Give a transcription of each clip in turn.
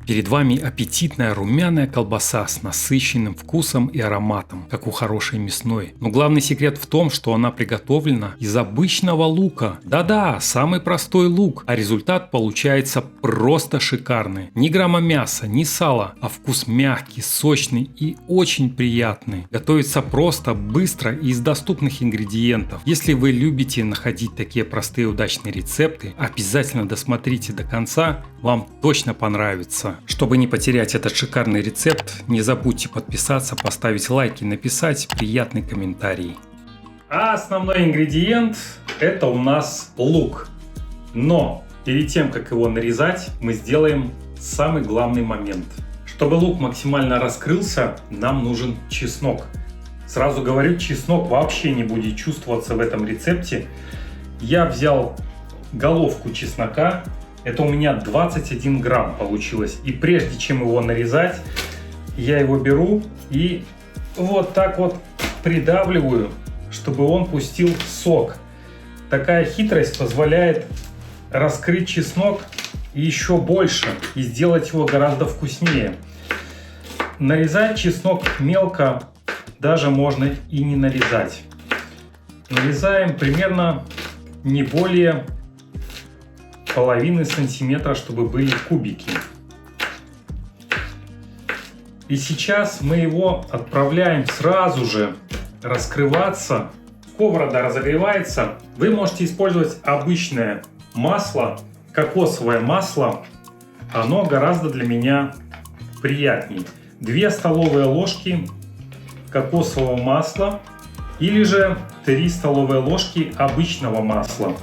Перед вами аппетитная румяная колбаса с насыщенным вкусом и ароматом, как у хорошей мясной. Но главный секрет в том, что она приготовлена из обычного лука. Да-да, самый простой лук, а результат получается просто шикарный. Ни грамма мяса, ни сала, а вкус мягкий, сочный и очень приятный. Готовится просто, быстро и из доступных ингредиентов. Если вы любите находить такие простые удачные рецепты, обязательно досмотрите до конца, вам точно понравится. Чтобы не потерять этот шикарный рецепт, не забудьте подписаться, поставить лайк и написать приятный комментарий. А основной ингредиент — это у нас лук. Но перед тем, как его нарезать, мы сделаем самый главный момент. Чтобы лук максимально раскрылся, нам нужен чеснок. Сразу говорю, чеснок вообще не будет чувствоваться в этом рецепте. Я взял головку чеснока. Это у меня 21 грамм получилось. И прежде чем его нарезать, я его беру и вот так вот придавливаю, чтобы он пустил сок. Такая хитрость позволяет раскрыть чеснок еще больше и сделать его гораздо вкуснее. Нарезать чеснок мелко даже можно и не нарезать. Нарезаем примерно не более половины сантиметра, чтобы были кубики. И сейчас мы его отправляем сразу же раскрываться. Сковорода разогревается. Вы можете использовать обычное масло, кокосовое масло. Оно гораздо для меня приятнее. 2 столовые ложки кокосового масла или же 3 столовые ложки обычного масла.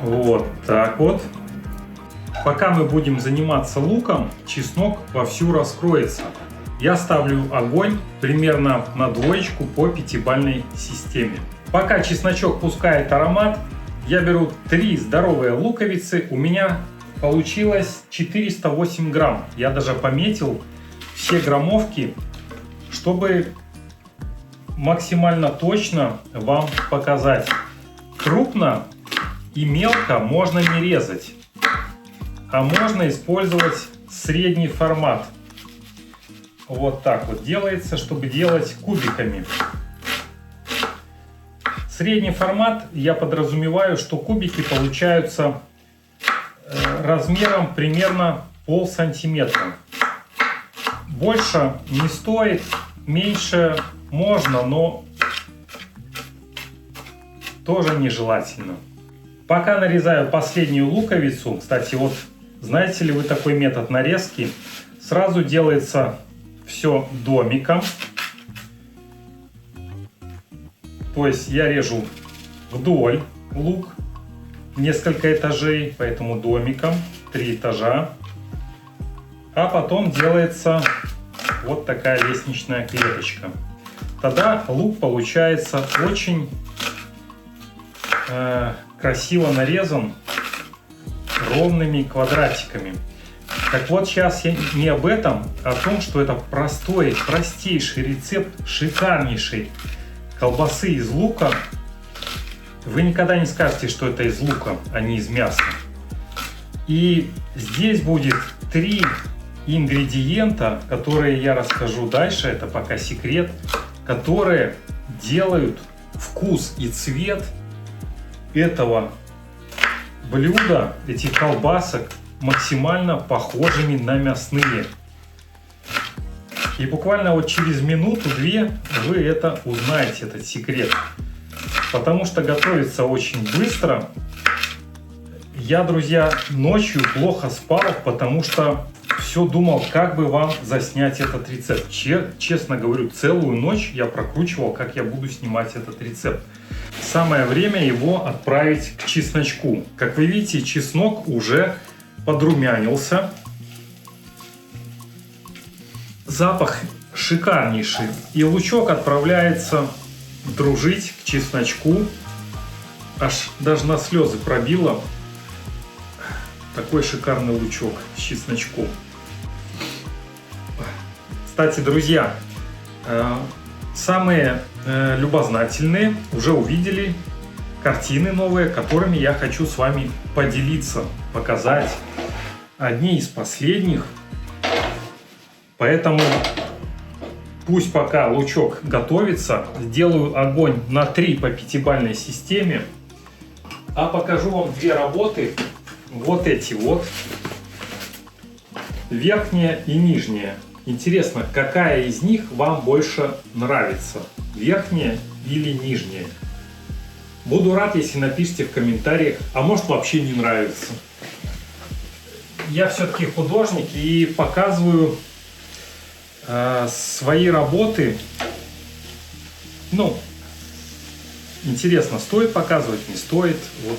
Вот так вот. Пока мы будем заниматься луком, чеснок вовсю раскроется. Я ставлю огонь примерно на 2 по 5-бальной системе. Пока чесночок пускает аромат, я беру 3 здоровые луковицы. У меня получилось 408 грамм. Я даже пометил все граммовки, чтобы максимально точно вам показать. Крупно и мелко можно не резать, а можно использовать средний формат. Вот так вот делается, чтобы делать кубиками. Средний формат, я подразумеваю, что кубики получаются размером примерно полсантиметра. Больше не стоит, меньше можно, но тоже нежелательно. Пока нарезаю последнюю луковицу, кстати, вот знаете ли вы такой метод нарезки? Сразу делается все домиком. То есть я режу вдоль лук, несколько этажей, поэтому домиком, 3 этажа. А потом делается вот такая лестничная клеточка. Тогда лук получается очень красиво нарезан ровными квадратиками. Так вот, сейчас я не об этом, а о том, что это простейший рецепт шикарнейшей колбасы из лука. Вы никогда не скажете, что это из лука, а не из мяса. И здесь будет 3 ингредиента, которые я расскажу дальше, это пока секрет, которые делают вкус и цвет этого блюда, этих колбасок, максимально похожими на мясные. И буквально вот через минуту-две вы это узнаете, этот секрет. Потому что готовится очень быстро. Я, друзья, ночью плохо спал, потому что все думал, как бы вам заснять этот рецепт. Честно говорю, целую ночь я прокручивал, как я буду снимать этот рецепт. Самое время его отправить к чесночку. Как вы видите, чеснок уже подрумянился. Запах шикарнейший. И лучок отправляется дружить к чесночку. Аж даже на слезы пробило. Такой шикарный лучок с чесночком. Кстати, друзья, самые любознательные уже увидели картины новые, которыми я хочу с вами поделиться, показать. одни из последних. Поэтому пусть пока лучок готовится, сделаю огонь на 3 по 5-бальной системе. А покажу вам две работы. Вот эти вот. Верхняя и нижняя. Интересно, какая из них вам больше нравится? Верхняя или нижняя? Буду рад, если напишите в комментариях, а может вообще не нравится. Я все-таки художник и показываю свои работы. Ну, интересно, стоит показывать, не стоит. Вот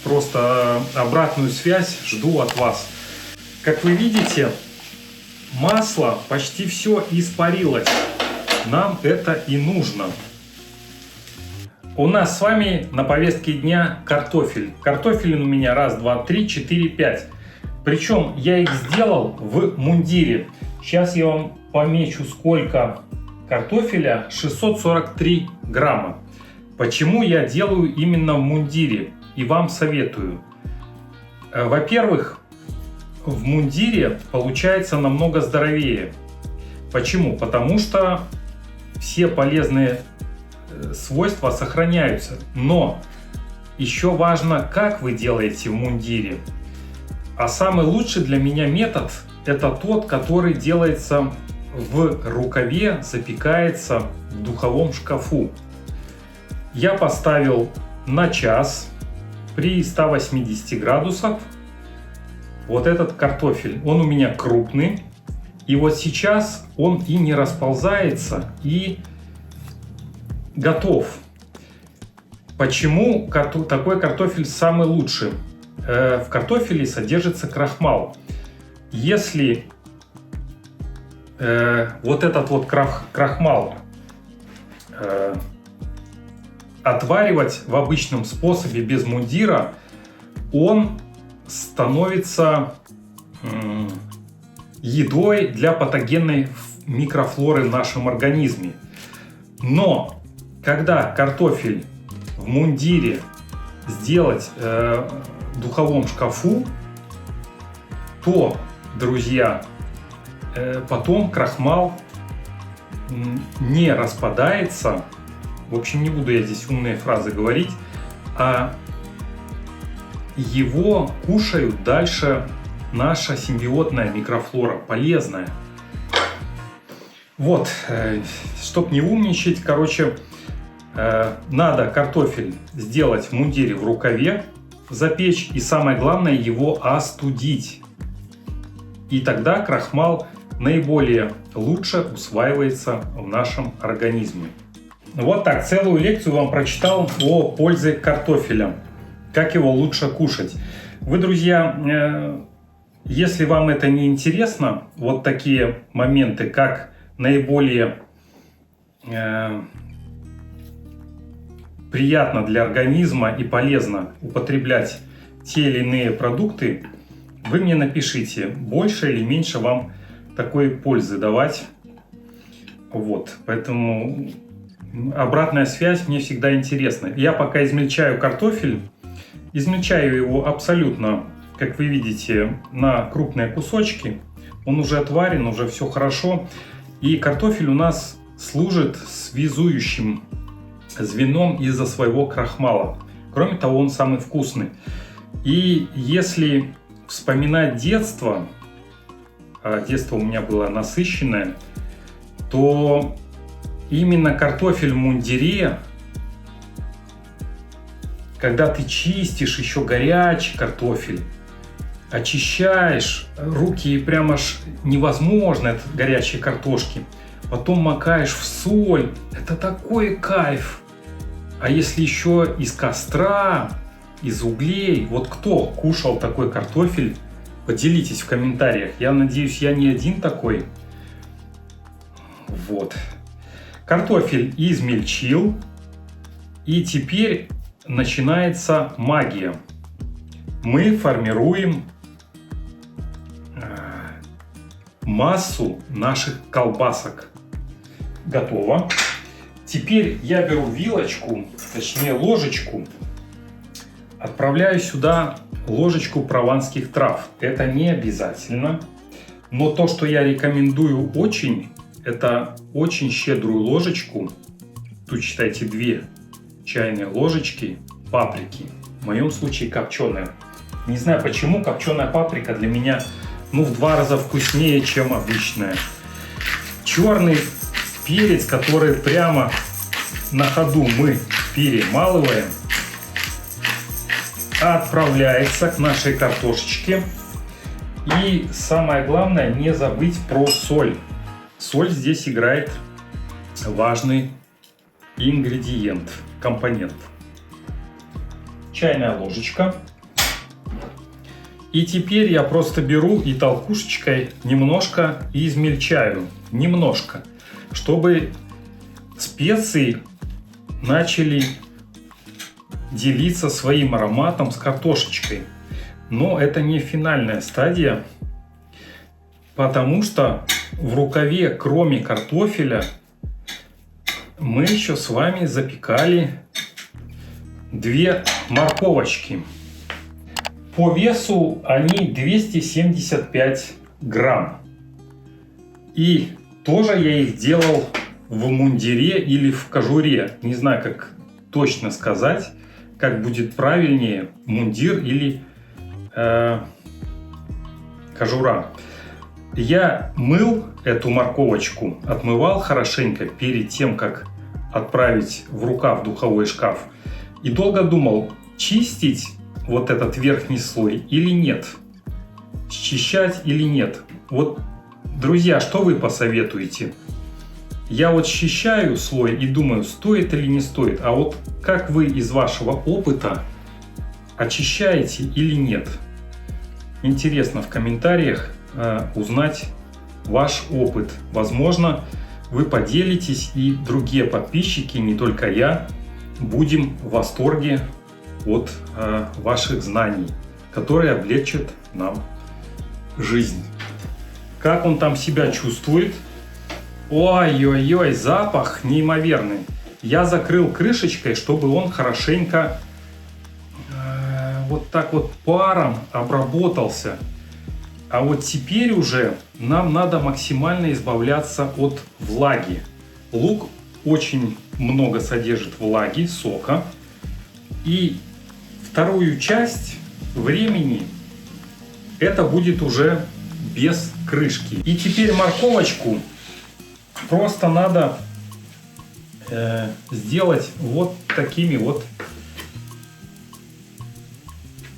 просто обратную связь жду от вас. Как вы видите, масло почти все испарилось. Нам это и нужно. У нас с вами на повестке дня картофель. Картофель у меня 1, 2, 3, 4, 5. Причем я их сделал в мундире. Сейчас я вам помечу, сколько картофеля. 643 грамма. Почему я делаю именно в мундире? И вам советую. Во-первых, в мундире получается намного здоровее. Почему? Потому что все полезные свойства сохраняются. Но еще важно, как вы делаете в мундире. А самый лучший для меня метод — это тот, который делается в рукаве, запекается в духовом шкафу. Я поставил на час при 180 градусах вот этот картофель. Он у меня крупный. И вот сейчас он и не расползается, и готов. Почему такой картофель самый лучший? В картофеле содержится крахмал. Если вот этот вот крахмал отваривать в обычном способе без мундира, он становится едой для патогенной микрофлоры в нашем организме. Но когда картофель в мундире сделать в духовом шкафу, то, друзья, потом крахмал не распадается. В общем, не буду я здесь умные фразы говорить, а его кушают дальше наша симбиотная микрофлора, полезная. Вот, чтоб не умничать, короче, надо картофель сделать в мундире в рукаве, запечь, и самое главное, его остудить. И тогда крахмал наиболее лучше усваивается в нашем организме. Вот так, целую лекцию вам прочитал о пользе картофеля, как его лучше кушать. Вы, друзья, если вам это не интересно, вот такие моменты, как наиболее приятно для организма и полезно употреблять те или иные продукты, вы мне напишите, больше или меньше вам такой пользы давать. Вот, поэтому обратная связь мне всегда интересна. Я пока измельчаю картофель, измельчаю его абсолютно, как вы видите, на крупные кусочки. Он уже отварен, уже все хорошо. И картофель у нас служит связующим звеном из-за своего крахмала. Кроме того, он самый вкусный. И если вспоминать детство, а детство у меня было насыщенное, то именно картофель в мундире, когда ты чистишь еще горячий картофель, очищаешь, руки прям аж невозможно от горячей картошки, потом макаешь в соль, это такой кайф. А если еще из костра, из углей, вот кто кушал такой картофель, поделитесь в комментариях. Я надеюсь, я не один такой. Вот. Картофель измельчил. И теперь начинается магия. Мы формируем массу наших колбасок. Готово. Теперь я беру вилочку, точнее ложечку, отправляю сюда ложечку прованских трав. Это не обязательно. Но то, что я рекомендую очень, это очень щедрую ложечку. Тут считайте 2 чайные ложечки паприки. В моем случае копченая. Не знаю почему, копченая паприка для меня в 2 раза вкуснее, чем обычная. Черный перец, который прямо на ходу мы перемалываем, отправляется к нашей картошечке. И самое главное, не забыть про соль. Соль здесь играет важный ингредиент, компонент. Чайная ложечка. И теперь я просто беру и толкушечкой немножко измельчаю. Немножко. Чтобы специи начали делиться своим ароматом с картошечкой. Но это не финальная стадия, потому что в рукаве, кроме картофеля, мы еще с вами запекали 2 морковочки. По весу они 275 грамм. И тоже я их делал в мундире или в кожуре. Не знаю, как точно сказать, как будет правильнее, мундир или кожура. Я мыл эту морковочку, отмывал хорошенько перед тем, как отправить в рукав духовой шкаф. И долго думал, чистить вот этот верхний слой или нет. Счищать или нет. Вот, друзья, что вы посоветуете? Я вот счищаю слой и думаю, стоит или не стоит. А вот как вы из вашего опыта очищаете или нет? Интересно в комментариях узнать ваш опыт. Возможно, вы поделитесь, и другие подписчики, не только я, будем в восторге от ваших знаний, которые облегчат нам жизнь. Как он там себя чувствует? Ой-ой-ой, запах неимоверный. Я закрыл крышечкой, чтобы он хорошенько вот так вот паром обработался. А вот теперь уже нам надо максимально избавляться от влаги. Лук очень много содержит влаги, сока. И вторую часть времени это будет уже без крышки. И теперь морковочку просто надо сделать вот такими вот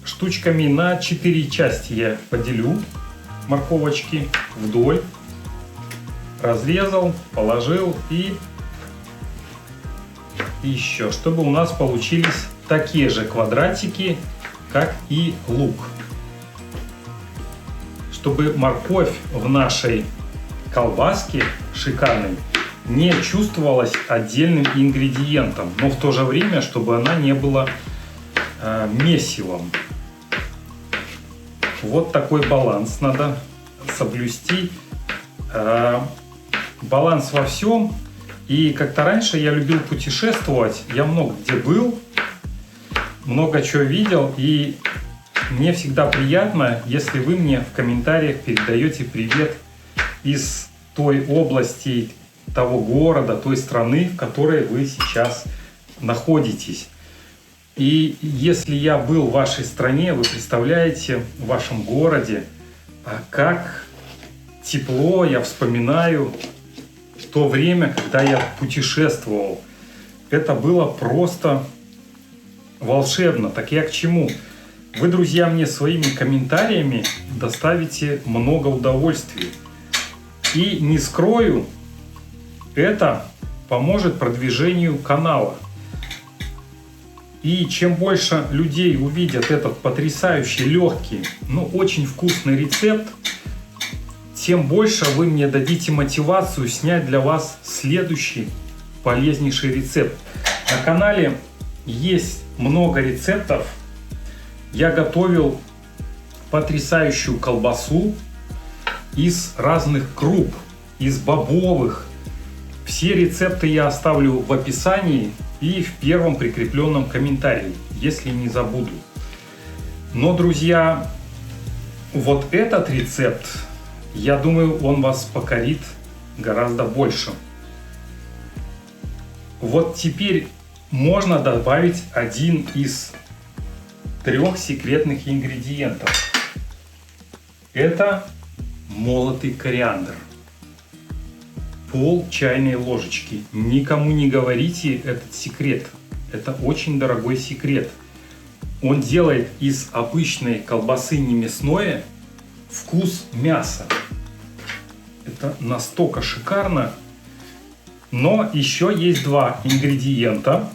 штучками. На 4 части я поделю морковочки вдоль, разрезал, положил и еще, чтобы у нас получились такие же квадратики, как и лук. Чтобы морковь в нашей колбаске шикарной не чувствовалась отдельным ингредиентом, но в то же время, чтобы она не была месивом. Вот такой баланс надо соблюсти. Баланс во всем. И как-то раньше я любил путешествовать. Я много где был, много чего видел. И мне всегда приятно, если вы мне в комментариях передаете привет из той области, того города, той страны, в которой вы сейчас находитесь. И если я был в вашей стране, вы представляете, в вашем городе, как тепло я вспоминаю то время, когда я путешествовал. Это было просто волшебно. Так я к чему? Вы, друзья, мне своими комментариями доставите много удовольствия. И не скрою, это поможет продвижению канала. И чем больше людей увидят этот потрясающий, легкий, но очень вкусный рецепт, тем больше вы мне дадите мотивацию снять для вас следующий полезнейший рецепт. На канале есть много рецептов. Я готовил потрясающую колбасу из разных круп, из бобовых. Все рецепты я оставлю в описании и в первом прикрепленном комментарии, если не забуду. Но, друзья, вот этот рецепт, я думаю, он вас покорит гораздо больше. Вот теперь можно добавить один из 3 секретных ингредиентов. Это молотый кориандр. Пол чайной ложечки. Никому не говорите этот секрет. Это очень дорогой секрет. Он делает из обычной колбасы немясное вкус мяса. Это настолько шикарно. Но еще есть 2 ингредиента,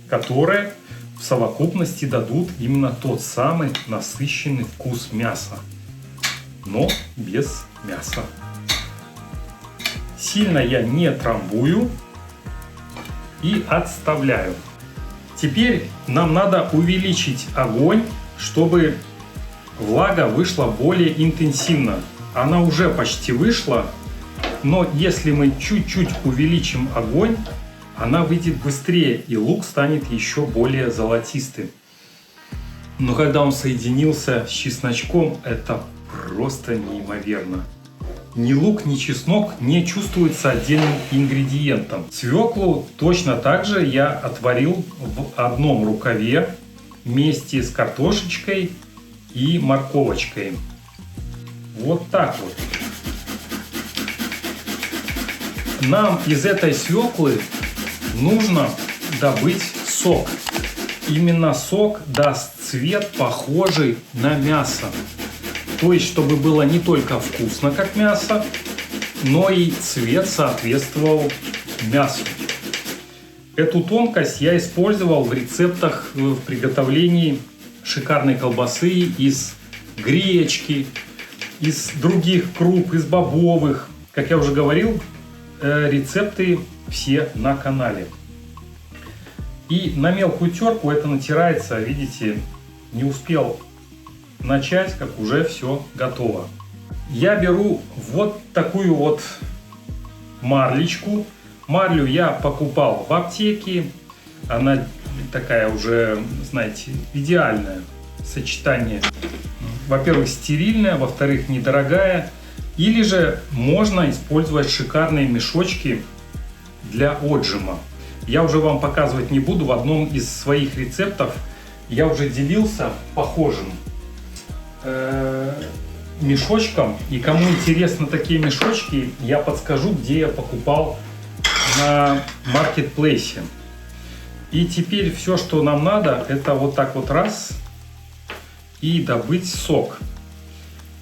которые в совокупности дадут именно тот самый насыщенный вкус мяса. Но без мяса. Сильно я не трамбую и отставляю. Теперь нам надо увеличить огонь, чтобы влага вышла более интенсивно. Она уже почти вышла, но если мы чуть-чуть увеличим огонь, она выйдет быстрее и лук станет еще более золотистым. Но когда он соединился с чесночком, это просто неимоверно. Ни лук, ни чеснок не чувствуются отдельным ингредиентом. Свеклу точно так же я отварил в одном рукаве вместе с картошечкой и морковочкой. Вот так вот. Нам из этой свеклы нужно добыть сок. Именно сок даст цвет, похожий на мясо. То есть, чтобы было не только вкусно, как мясо, но и цвет соответствовал мясу. Эту тонкость я использовал в рецептах в приготовлении шикарной колбасы из гречки, из других круп, из бобовых. Как я уже говорил, рецепты все на канале. И на мелкую терку это натирается, видите, не успел начать, как уже все готово. Я беру вот такую вот марлечку. Марлю я покупал в аптеке. Она такая уже, знаете, идеальное сочетание. Во-первых, стерильная, во-вторых, недорогая. Или же можно использовать шикарные мешочки для отжима. Я уже вам показывать не буду. В одном из своих рецептов я уже делился похожим мешочком. И кому интересны такие мешочки, я подскажу, где я покупал на маркетплейсе. И теперь все, что нам надо, это вот так вот раз и добыть сок.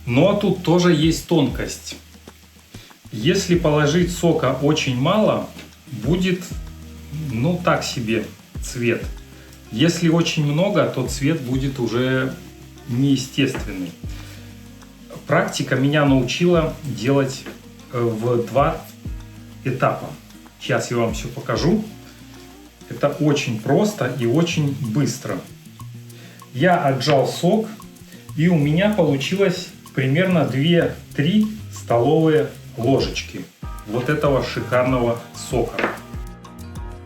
Но тут тоже есть тонкость. Если положить сока очень мало, будет, ну, так себе цвет. Если очень много, то цвет будет уже неестественный. Практика меня научила делать в 2 этапа. Сейчас я вам все покажу. Это очень просто и очень быстро. Я отжал сок, и у меня получилось примерно 2-3 столовые ложечки вот этого шикарного сока.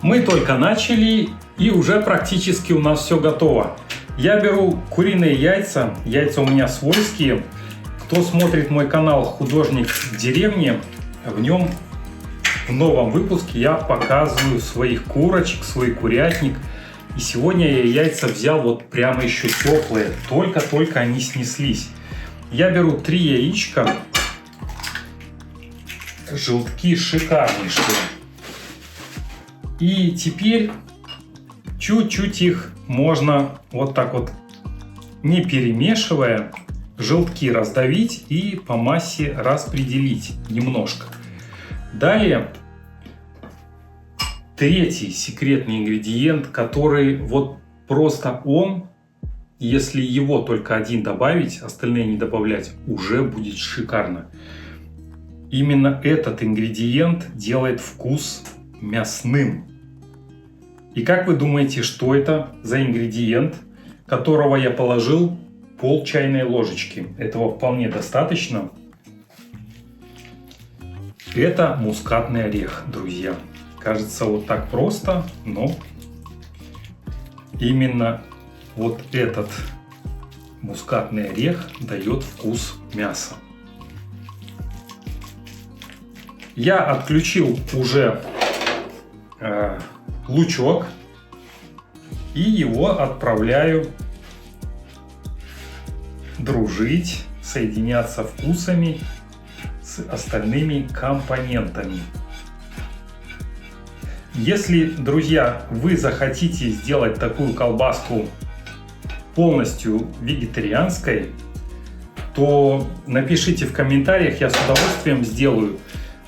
Мы только начали, и уже практически у нас все готово. Я беру куриные яйца. Яйца у меня свойские. Кто смотрит мой канал «Художник в деревне», в нем в новом выпуске я показываю своих курочек, свой курятник. И сегодня я яйца взял вот прямо еще теплые. Только-только они снеслись. Я беру 3 яичка. Желтки шикарнейшие. И теперь чуть-чуть их можно вот так вот, не перемешивая, желтки раздавить и по массе распределить немножко. Далее 3-й секретный ингредиент, который вот просто он, если его только один добавить, остальные не добавлять, уже будет шикарно. Именно этот ингредиент делает вкус мясным. И как вы думаете, что это за ингредиент, которого я положил пол чайной ложечки? Этого вполне достаточно. Это мускатный орех, друзья. Кажется, вот так просто, но именно вот этот мускатный орех дает вкус мяса. Я отключил уже лучок и его отправляю дружить, соединяться вкусами с остальными компонентами. Если, друзья, вы захотите сделать такую колбаску полностью вегетарианской, то напишите в комментариях, я с удовольствием сделаю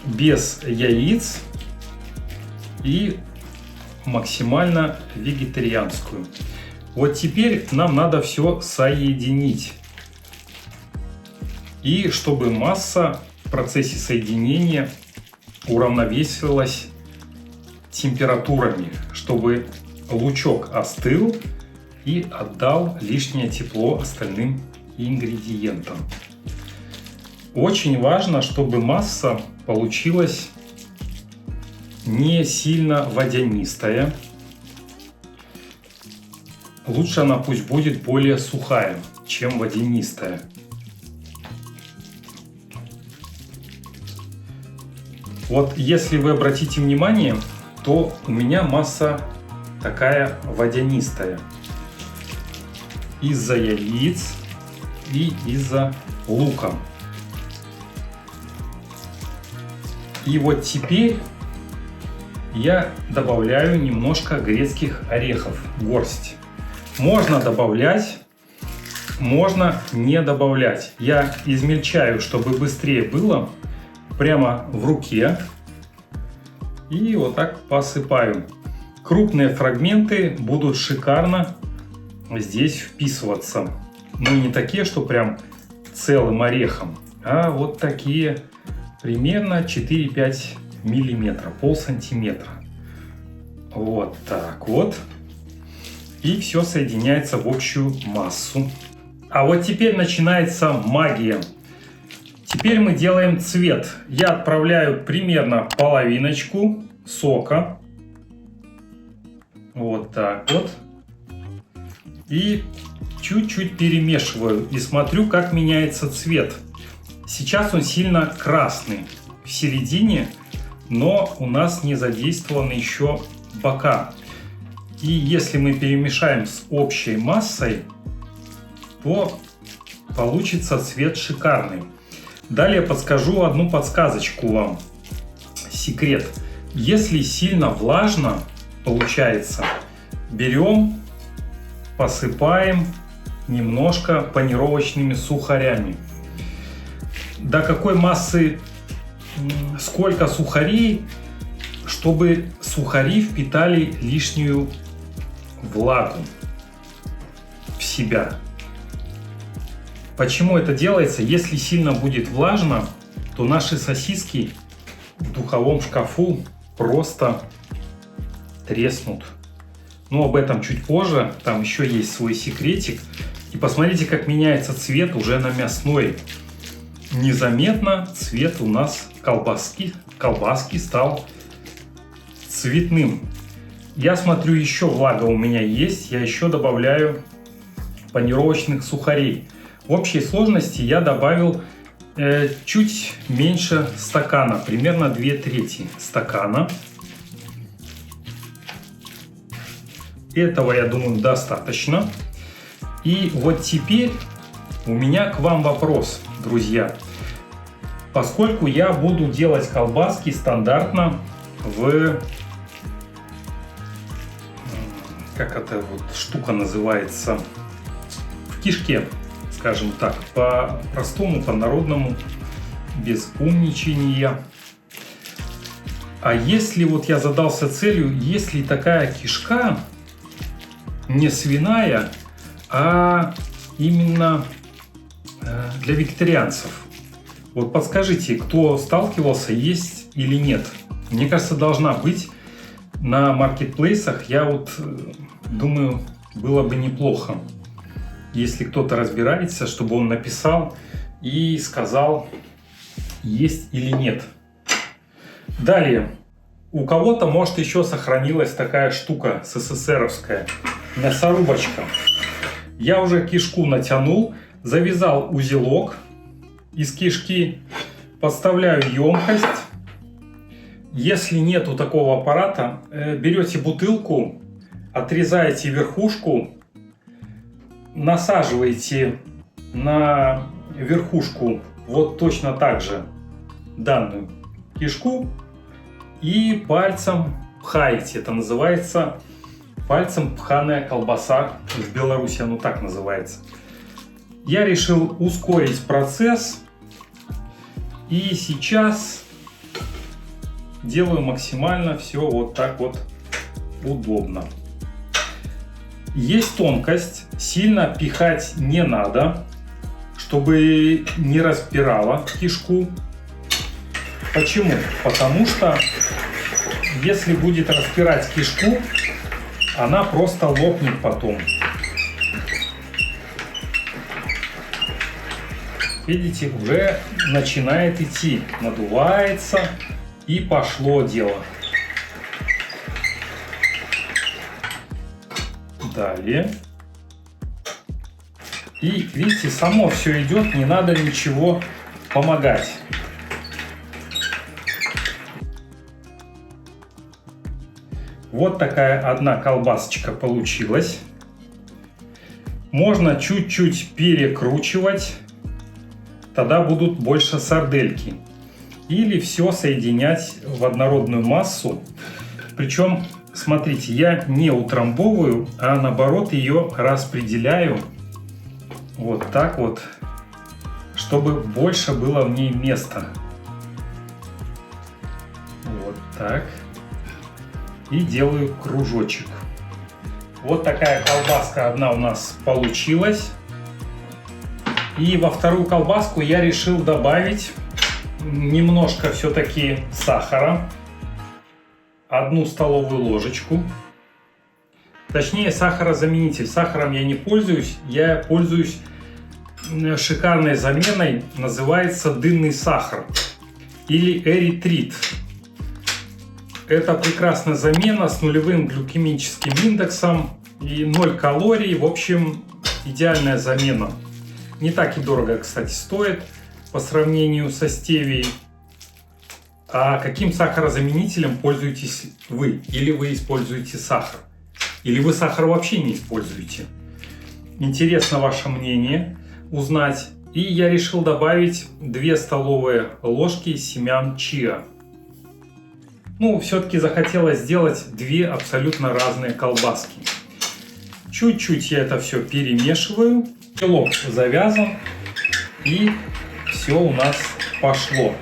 без яиц и максимально вегетарианскую. Вот теперь нам надо все соединить. И чтобы масса в процессе соединения уравновесилась температурами, чтобы лучок остыл и отдал лишнее тепло остальным ингредиентам. Очень важно, чтобы масса получилась не сильно водянистая. Лучше она пусть будет более сухая, чем водянистая. Вот если вы обратите внимание, то у меня масса такая водянистая. Из-за яиц и из-за лука. И вот теперь я добавляю немножко грецких орехов, горсть. Можно добавлять, можно не добавлять. Я измельчаю, чтобы быстрее было, прямо в руке. И вот так посыпаю. Крупные фрагменты будут шикарно здесь вписываться. Но не такие, что прям целым орехом, а вот такие примерно 4-5 миллиметра, полсантиметра. Вот так вот. И все соединяется в общую массу. А вот теперь начинается магия. Теперь мы делаем цвет. Я отправляю примерно половиночку сока. Вот так вот. И чуть-чуть перемешиваю. И смотрю, как меняется цвет. Сейчас он сильно красный в середине, но у нас не задействованы еще бока. И если мы перемешаем с общей массой, то получится цвет шикарный. Далее подскажу одну подсказочку вам. Секрет. Если сильно влажно получается, берем, посыпаем немножко панировочными сухарями. До какой массы, сколько сухарей, чтобы сухари впитали лишнюю влагу в себя. Почему это делается? Если сильно будет влажно, то наши сосиски в духовом шкафу просто треснут. Но об этом чуть позже, там еще есть свой секретик. И посмотрите, как меняется цвет уже на мясной. Незаметно цвет у нас колбаски стал цветным. Я смотрю, еще влага у меня есть, я еще добавляю панировочных сухарей. В общей сложности я добавил чуть меньше стакана, примерно 2/3 стакана. Этого, я думаю, достаточно. И вот теперь у меня к вам вопрос, друзья. Поскольку я буду делать колбаски стандартно в... Как эта вот штука называется? В кишке, скажем так, по-простому, по-народному, без умничания. А если вот я задался целью, если такая кишка не свиная, а именно для вегетарианцев. Вот подскажите, кто сталкивался, есть или нет? Мне кажется, должна быть на маркетплейсах. Я вот думаю, было бы неплохо, если кто-то разбирается, чтобы он написал и сказал, есть или нет. Далее. У кого-то, может, еще сохранилась такая штука СССРовская. Мясорубочка. Я уже кишку натянул, завязал узелок из кишки, подставляю емкость. Если нету такого аппарата, берете бутылку, отрезаете верхушку, насаживаете на верхушку вот точно так же данную кишку и пальцем пхаете. Это называется пальцем пханая колбаса. В Беларуси оно так называется. Я решил ускорить процесс и сейчас делаю максимально все вот так вот удобно. Есть тонкость, сильно пихать не надо, чтобы не распирало кишку. Почему? Потому что если будет распирать кишку, она просто лопнет потом. Видите, уже начинает идти, надувается и пошло дело. Далее. И видите, само все идет, не надо ничего помогать. Вот такая одна колбасочка получилась. Можно чуть-чуть перекручивать, тогда будут больше сардельки. Или все соединять в однородную массу. Причем, смотрите, я не утрамбовываю, а наоборот ее распределяю вот так вот, чтобы больше было в ней места. Вот так. И делаю кружочек. Вот такая колбаска одна у нас получилась. И во вторую колбаску я решил добавить немножко все-таки сахара. 1 столовую ложечку. Точнее, сахарозаменитель. Сахаром я не пользуюсь. Я пользуюсь шикарной заменой. Называется дынный сахар. Или эритрит. Это прекрасная замена с нулевым гликемическим индексом и 0 калорий. В общем, идеальная замена. Не так и дорого, кстати, стоит по сравнению со стевией. А каким сахарозаменителем пользуетесь вы? Или вы используете сахар? Или вы сахар вообще не используете? Интересно ваше мнение узнать. И я решил добавить 2 столовые ложки семян чиа. Ну, все-таки захотелось сделать 2 абсолютно разные колбаски. Чуть-чуть я это все перемешиваю. Белок завязан. И все у нас пошло.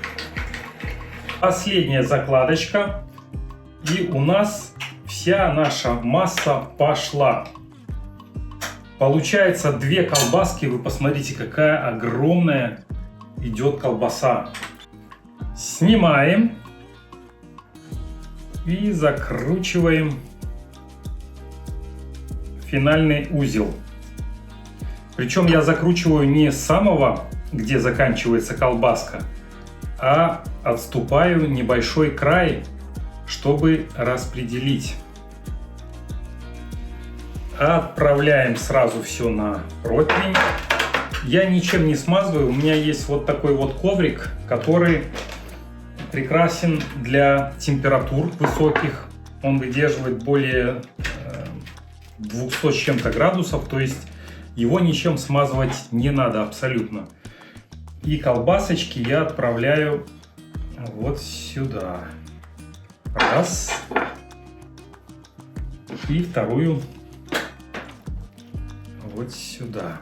Последняя закладочка. И у нас вся наша масса пошла. Получается 2 колбаски. Вы посмотрите, какая огромная идет колбаса. Снимаем. И закручиваем финальный узел. Причем я закручиваю не с самого, где заканчивается колбаска, а отступаю небольшой край, чтобы распределить. Отправляем сразу все на противень. Я ничем не смазываю. У меня есть вот такой вот коврик, который прекрасен для температур высоких. Он выдерживает более 200 с чем-то градусов. То есть его ничем смазывать не надо абсолютно. И колбасочки я отправляю вот сюда. Раз. И вторую вот сюда.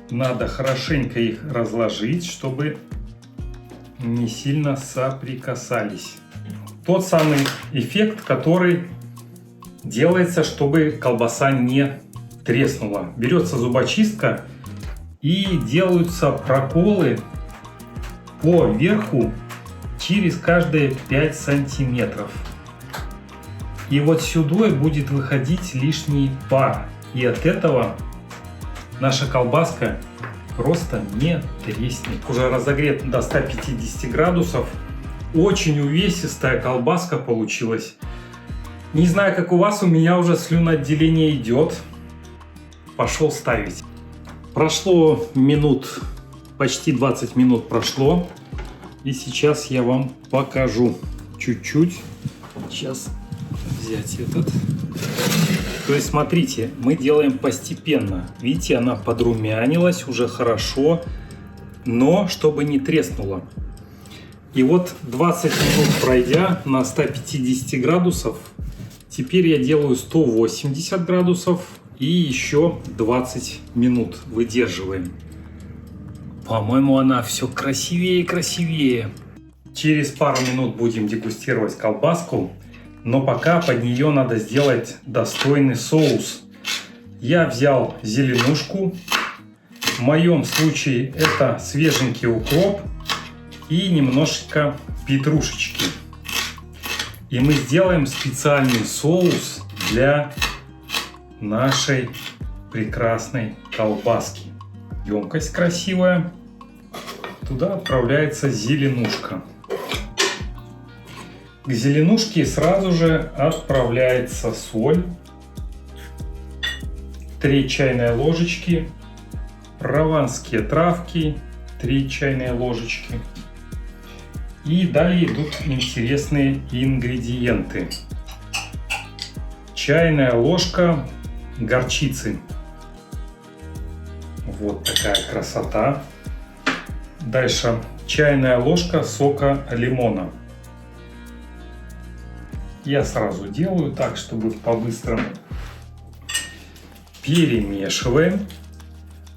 Надо хорошенько их разложить, чтобы не сильно соприкасались. Тот самый эффект, который делается, чтобы колбаса не треснула. Берется зубочистка и делаются проколы по верху через каждые 5 сантиметров. И вот сюда будет выходить лишний пар. И от этого наша колбаска просто не треснет. Уже разогрет до 150 градусов. Очень увесистая колбаска получилась. Не знаю, как у вас, у меня уже слюноотделение идет. Пошел ставить. Прошло минут, почти 20 минут прошло. И сейчас я вам покажу чуть-чуть. Сейчас взять этот. То есть, смотрите, мы делаем постепенно. Видите, она подрумянилась уже хорошо, но чтобы не треснула. И вот 20 минут пройдя на 150 градусов, теперь я делаю 180 градусов и еще 20 минут выдерживаем. По-моему, она все красивее и красивее. Через пару минут будем дегустировать колбаску, но пока под нее надо сделать достойный соус. Я взял зеленушку. В моем случае это свеженький укроп и немножечко петрушечки. И мы сделаем специальный соус для нашей прекрасной колбаски. Емкость красивая. Туда отправляется зеленушка. К зеленушке сразу же отправляется соль. 3 чайные ложечки. Прованские травки. 3 чайные ложечки. И далее идут интересные ингредиенты. Чайная ложка горчицы. Вот такая красота. Дальше чайная ложка сока лимона. Я сразу делаю так, чтобы по-быстрому. Перемешиваем.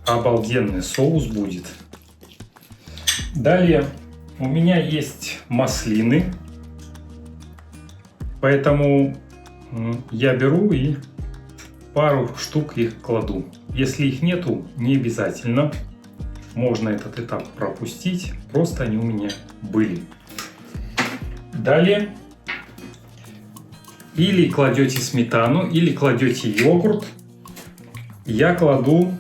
Обалденный соус будет. Далее у меня есть маслины, поэтому я беру и пару штук их кладу. Если их нету, не обязательно. Можно этот этап пропустить. Просто они у меня были. Далее или кладете сметану, или кладете йогурт. Я кладу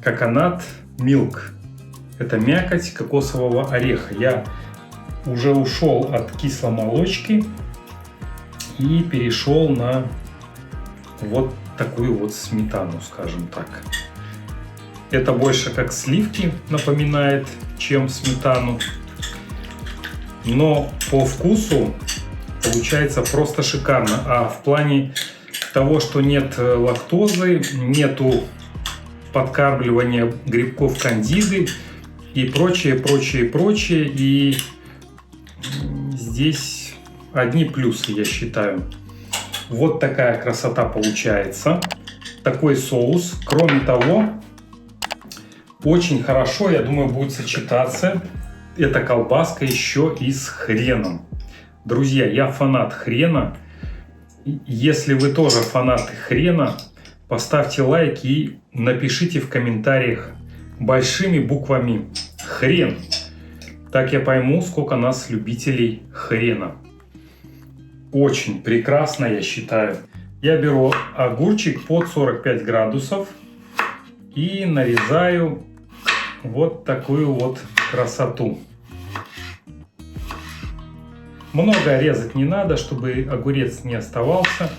коконат милк. Это мякоть кокосового ореха. Я уже ушел от кисломолочки и перешел на вот такую вот сметану, скажем так. Это больше как сливки напоминает, чем сметану. Но по вкусу получается просто шикарно. А в плане того, что нет лактозы, нету подкармливания грибков кандиды и прочее. И здесь одни плюсы, я считаю. Вот такая красота получается. Такой соус. Кроме того, очень хорошо, я думаю, будет сочетаться эта колбаска еще и с хреном. Друзья, я фанат хрена. Если вы тоже фанаты хрена, поставьте лайк и напишите в комментариях большими буквами «хрен». Так я пойму, сколько нас любителей хрена. Очень прекрасно, я считаю. Я беру огурчик под 45 градусов и нарезаю вот такую вот красоту. Много резать не надо, чтобы огурец не оставался.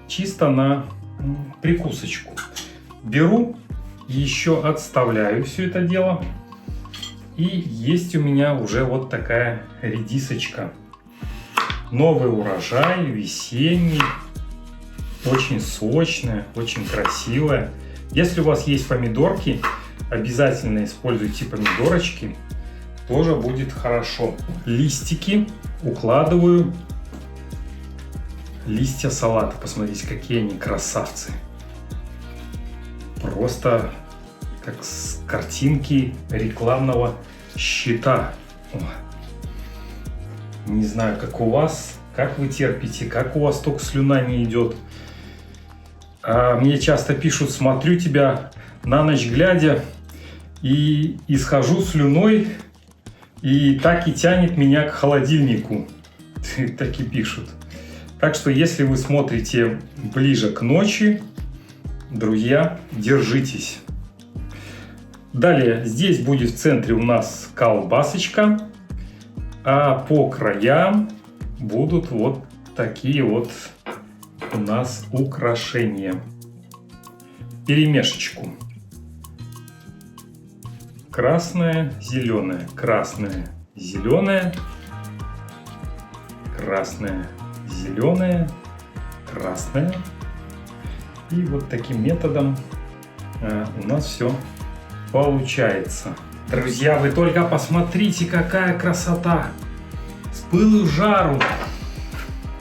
Чисто на прикусочку. Беру, еще отставляю все это дело. И есть у меня уже вот такая редисочка. Новый урожай, весенний. Очень сочная, очень красивая. Если у вас есть помидорки, обязательно используйте помидорочки. Тоже будет хорошо. Листики укладываю. Листья салата. Посмотрите, какие они красавцы. Просто как с картинки рекламного щита. О. Не знаю, как у вас, как вы терпите, как у вас только слюна не идет. Мне часто пишут: смотрю тебя на ночь глядя и исхожу слюной, и так и тянет меня к холодильнику. Так и пишут. Так что, если вы смотрите ближе к ночи, друзья, держитесь. Далее, здесь будет в центре у нас колбасочка, а по краям будут вот такие вот у нас украшения. Перемешечку. Красное, зеленое, красное, зеленое, красное, зеленое, красное. И вот таким методом у нас все получается. Друзья, вы только посмотрите, какая красота! С пылу в жару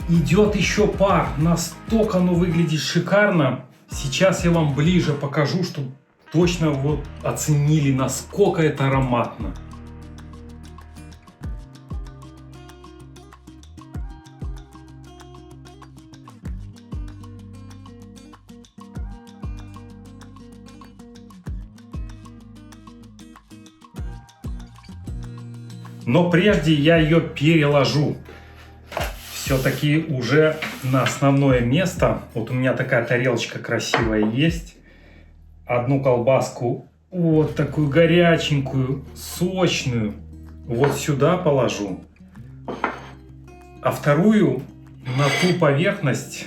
идет еще пар. Настолько оно выглядит шикарно. Сейчас я вам ближе покажу, чтобы точно вот оценили, насколько это ароматно. Но прежде я ее переложу все-таки уже на основное место. Вот у меня такая тарелочка красивая есть. Одну колбаску вот такую горяченькую, сочную вот сюда положу. А вторую на ту поверхность,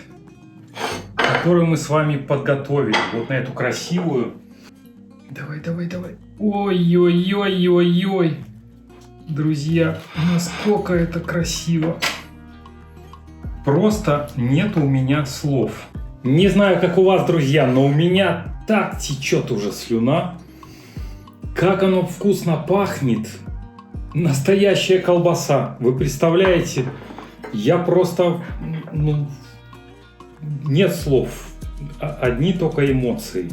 которую мы с вами подготовили. Вот на эту красивую. Давай, давай, давай. Ой-ой-ой-ой-ой. Друзья, насколько это красиво. Просто нет у меня слов. Не знаю, как у вас, друзья, но у меня так течет уже слюна. Как оно вкусно пахнет. Настоящая колбаса. Вы представляете? Я просто... нет слов. Одни только эмоции.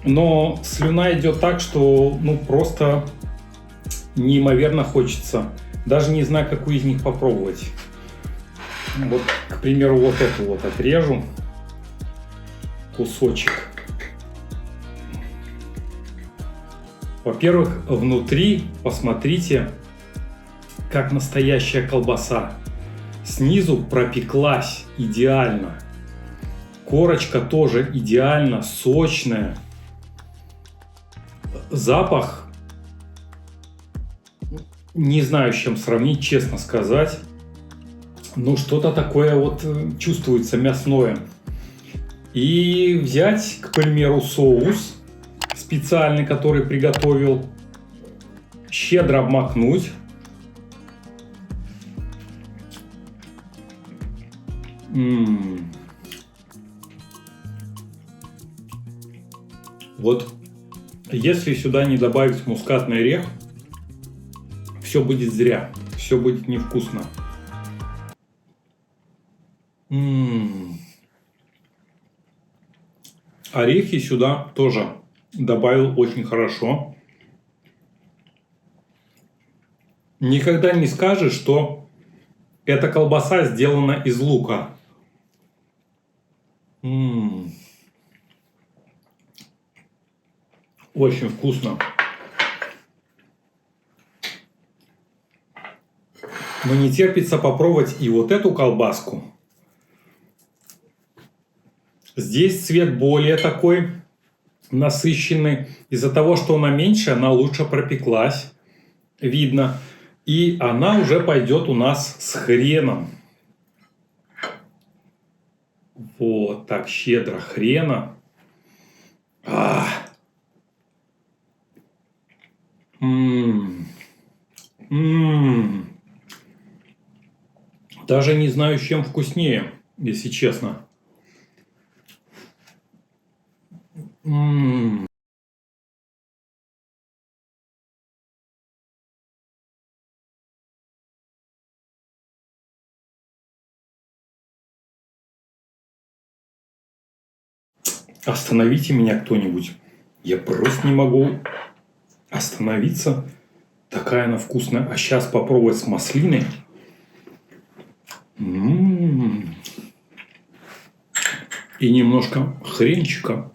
Но слюна идет так, что просто неимоверно хочется. Даже не знаю, какую из них попробовать. Вот, к примеру, вот эту вот отрежу. Кусочек. Во-первых, внутри, посмотрите, как настоящая колбаса. Снизу пропеклась идеально. Корочка тоже идеально сочная. Запах, не знаю, с чем сравнить, честно сказать. Но что-то такое вот чувствуется мясное. И взять, к примеру, соус специальный, который приготовил, щедро обмакнуть. Вот если сюда не добавить мускатный орех, все будет зря, все будет невкусно. Орехи сюда тоже добавил очень хорошо. Никогда не скажешь, что эта колбаса сделана из лука. Очень вкусно. Но не терпится попробовать и вот эту колбаску. Здесь цвет более такой насыщенный. Из-за того, что она меньше, она лучше пропеклась. Видно. И она уже пойдет у нас с хреном. Вот так щедро хрена. Даже не знаю, с чем вкуснее, если честно. Остановите меня кто-нибудь. Я просто не могу остановиться. Такая она вкусная. А сейчас попробовать с маслиной. И немножко хренчика.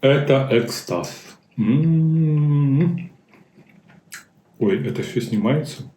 Это экстаз. Ой, это все снимается.